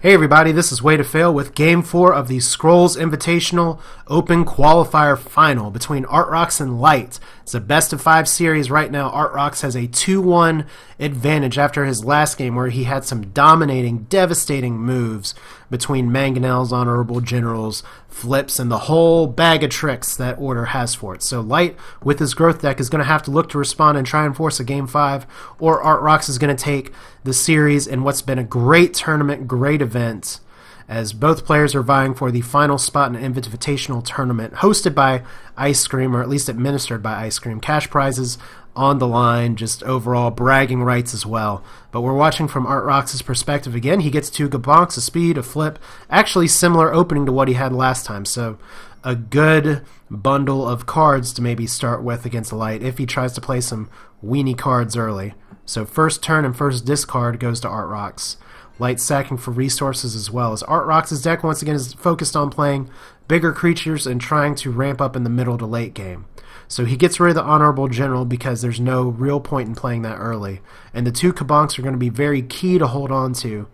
Hey everybody, this is Way to Fail with Game 4 of the Scrolls Invitational Open Qualifier Final between Artr0x and Light. It's a best-of-5 series right now. Artr0x has a 2-1 advantage after his last game where he had some dominating, devastating moves between Mangonels, Honorable Generals, flips, and the whole bag of tricks that Order has for it. So Light, with his growth deck, is going to have to look to respond and try and force a Game 5, or Artr0x is going to take the series in what's been a great tournament, great event, as both players are vying for the final spot in an Invitational Tournament hosted by Ice Cream, or at least administered by Ice Cream. Cash prizes on the line, just overall bragging rights as well. But we're watching from Artr0x's perspective again. He gets 2 Gabonks, a speed, a flip, actually similar opening to what he had last time. So a good bundle of cards to maybe start with against Light if he tries to play some weenie cards early. So first turn and first discard goes to Artr0x. Light sacking for resources as well, as Artr0x's deck once again is focused on playing bigger creatures and trying to ramp up in the middle to late game. So he gets rid of the Honorable General because there's no real point in playing that early. And the 2 Kabonks are going to be very key to hold on to,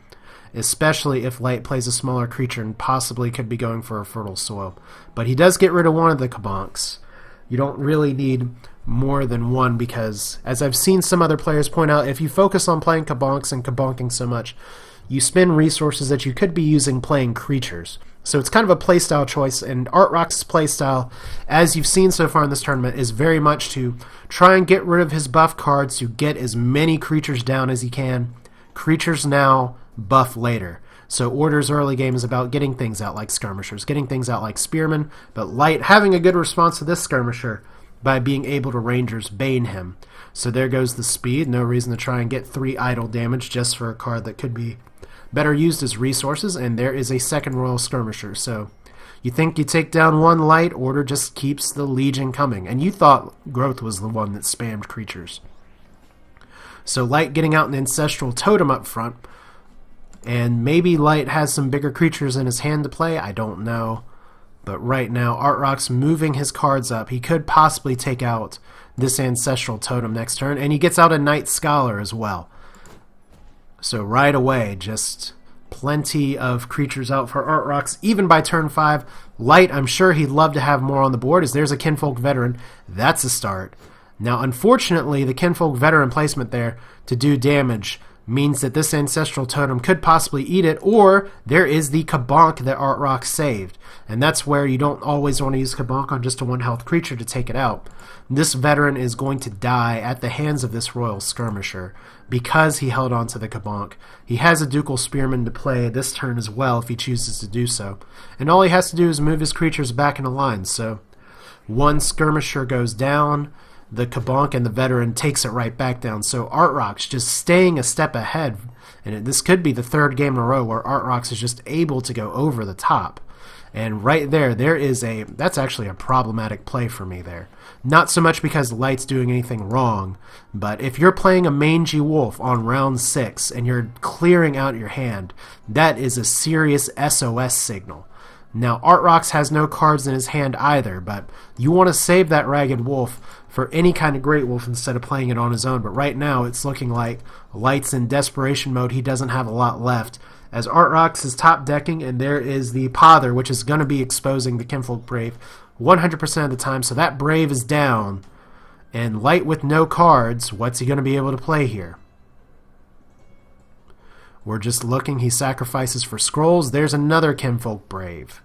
especially if Light plays a smaller creature and possibly could be going for a Fertile Soil. But he does get rid of one of the Kabonks. You don't really need more than one because, as I've seen some other players point out, if you focus on playing Kabonks and Kabonking so much, you spend resources that you could be using playing creatures. So it's kind of a playstyle choice, and Artr0x's playstyle, as you've seen so far in this tournament, is very much to try and get rid of his buff cards to get as many creatures down as he can. Creatures now, buff later. So Order's early game is about getting things out like Skirmishers, getting things out like Spearmen, but Light having a good response to this Skirmisher by being able to Rangers Bane him. So there goes the speed. No reason to try and get 3 idle damage just for a card that could be better used as resources, and there is a second Royal Skirmisher. So you think you take down one Light, Order just keeps the Legion coming, and you thought Growth was the one that spammed creatures. So Light getting out an Ancestral Totem up front, and maybe Light has some bigger creatures in his hand to play, I don't know. But right now, Artr0x moving his cards up. He could possibly take out this Ancestral Totem next turn, and he gets out a Night Scholar as well. So right away, just plenty of creatures out for Artr0x, even by turn 5. Light, I'm sure he'd love to have more on the board, as there's a Kinfolk Veteran. That's a start. Now, unfortunately, the Kinfolk Veteran placement there to do damage means that this Ancestral Totem could possibly eat it, or there is the Kabonk that Artr0x saved. And that's where you don't always want to use Kabonk on just a 1-health creature to take it out. This veteran is going to die at the hands of this Royal Skirmisher because he held on to the Kabonk. He has a Ducal Spearman to play this turn as well if he chooses to do so. And all he has to do is move his creatures back into line. So one Skirmisher goes down, the Kabonk and the veteran takes it right back down. So Artr0x just staying a step ahead. And this could be the 3rd game in a row where Artr0x is just able to go over the top. And right there is that's actually a problematic play for me there. Not so much because Light's doing anything wrong, but if you're playing a Mangy Wolf on round 6 and you're clearing out your hand, that is a serious SOS signal. Now, Artr0x has no cards in his hand either, but you want to save that Ragged Wolf for any kind of Great Wolf instead of playing it on his own. But right now, it's looking like Light's in desperation mode. He doesn't have a lot left, as Artr0x is top decking, and there is the Pother, which is going to be exposing the Kinfolk Brave 100% of the time. So that Brave is down, and Light with no cards, what's he going to be able to play here? We're just looking. He sacrifices for Scrolls. There's another Kinfolk Brave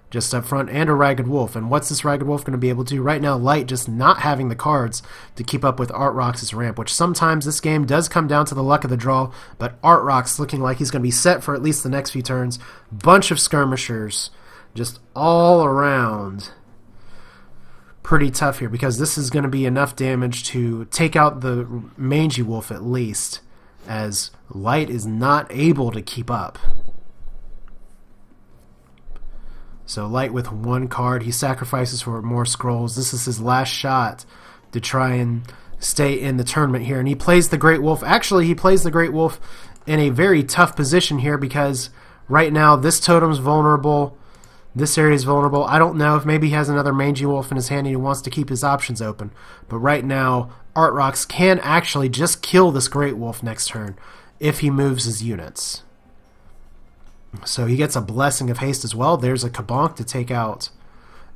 just up front, and a Ragged Wolf. And what's this Ragged Wolf going to be able to do? Right now, Light just not having the cards to keep up with Artr0x's ramp, which sometimes this game does come down to the luck of the draw, but Artr0x looking like he's going to be set for at least the next few turns. Bunch of Skirmishers just all around. Pretty tough here, because this is going to be enough damage to take out the Mangy Wolf at least, as Light is not able to keep up. So Light with 1 card, he sacrifices for more Scrolls. This is his last shot to try and stay in the tournament here. And he plays the Great Wolf. Actually, he plays the Great Wolf in a very tough position here, because right now this totem's vulnerable. This area is vulnerable. I don't know if maybe he has another Mangy Wolf in his hand and he wants to keep his options open. But right now, Artr0x can actually just kill this Great Wolf next turn if he moves his units. So he gets a Blessing of Haste as well. There's a Kabonk to take out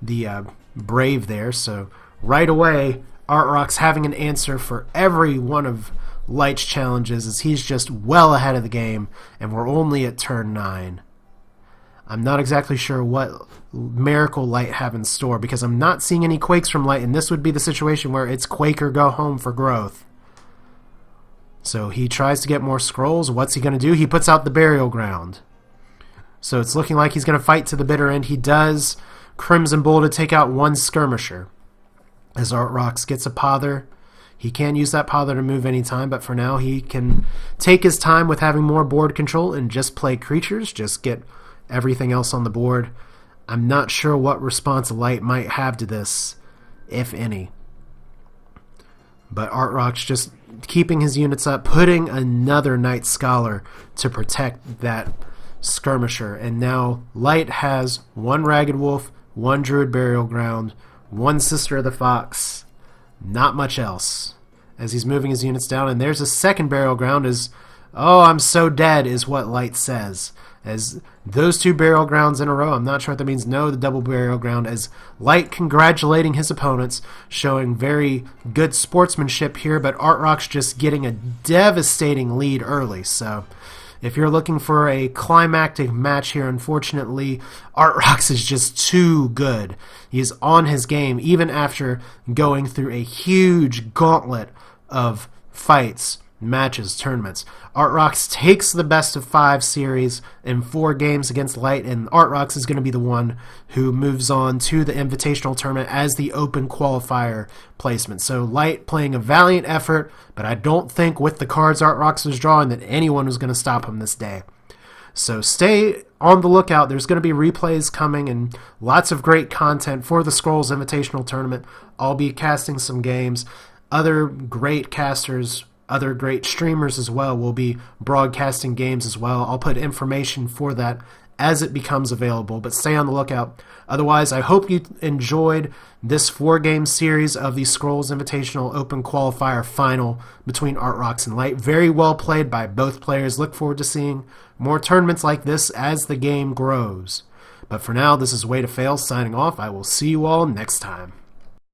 the Brave there. So right away, Artr0x having an answer for every one of Light's challenges, as he's just well ahead of the game, and we're only at turn 9. I'm not exactly sure what Miracle Light have in store, because I'm not seeing any Quakes from Light, and this would be the situation where it's Quake or go home for growth. So he tries to get more scrolls. What's he going to do? He puts out the Burial Ground. So it's looking like he's going to fight to the bitter end. He does Crimson Bull to take out one Skirmisher. As Artr0x gets a Pother. He can use that Pother to move anytime, but for now he can take his time with having more board control and just play creatures, just get everything else on the board. I'm not sure what response Light might have to this, if any. But Artr0x just keeping his units up, putting another Night Scholar to protect that Skirmisher. And now Light has one Ragged Wolf, one Druid Burial Ground, one Sister of the Fox, not much else. As he's moving his units down, and there's a second Burial Ground. As "Oh, I'm so dead" is what Light says. As those two Burial Grounds in a row, I'm not sure what that means. No, the double Burial Ground, as Light congratulating his opponents, showing very good sportsmanship here, but Artr0x just getting a devastating lead early. So if you're looking for a climactic match here, unfortunately, Artr0x is just too good. He's on his game, even after going through a huge gauntlet of fights, matches, tournaments. Artr0x takes the best of 5 series in 4 games against Light, and Artr0x is going to be the one who moves on to the Invitational Tournament as the open qualifier placement. So Light playing a valiant effort, but I don't think with the cards Artr0x was drawing that anyone was going to stop him this day. So stay on the lookout. There's going to be replays coming and lots of great content for the Scrolls Invitational Tournament. I'll be casting some games. Other great casters, other great streamers as well will be broadcasting games as well. I'll put information for that as it becomes available, but stay on the lookout. Otherwise, I hope you enjoyed this 4-game series of the Scrolls Invitational Open Qualifier Final between Artr0x and Light. Very well played by both players. Look forward to seeing more tournaments like this as the game grows. But for now, this is Way to Fail signing off. I will see you all next time.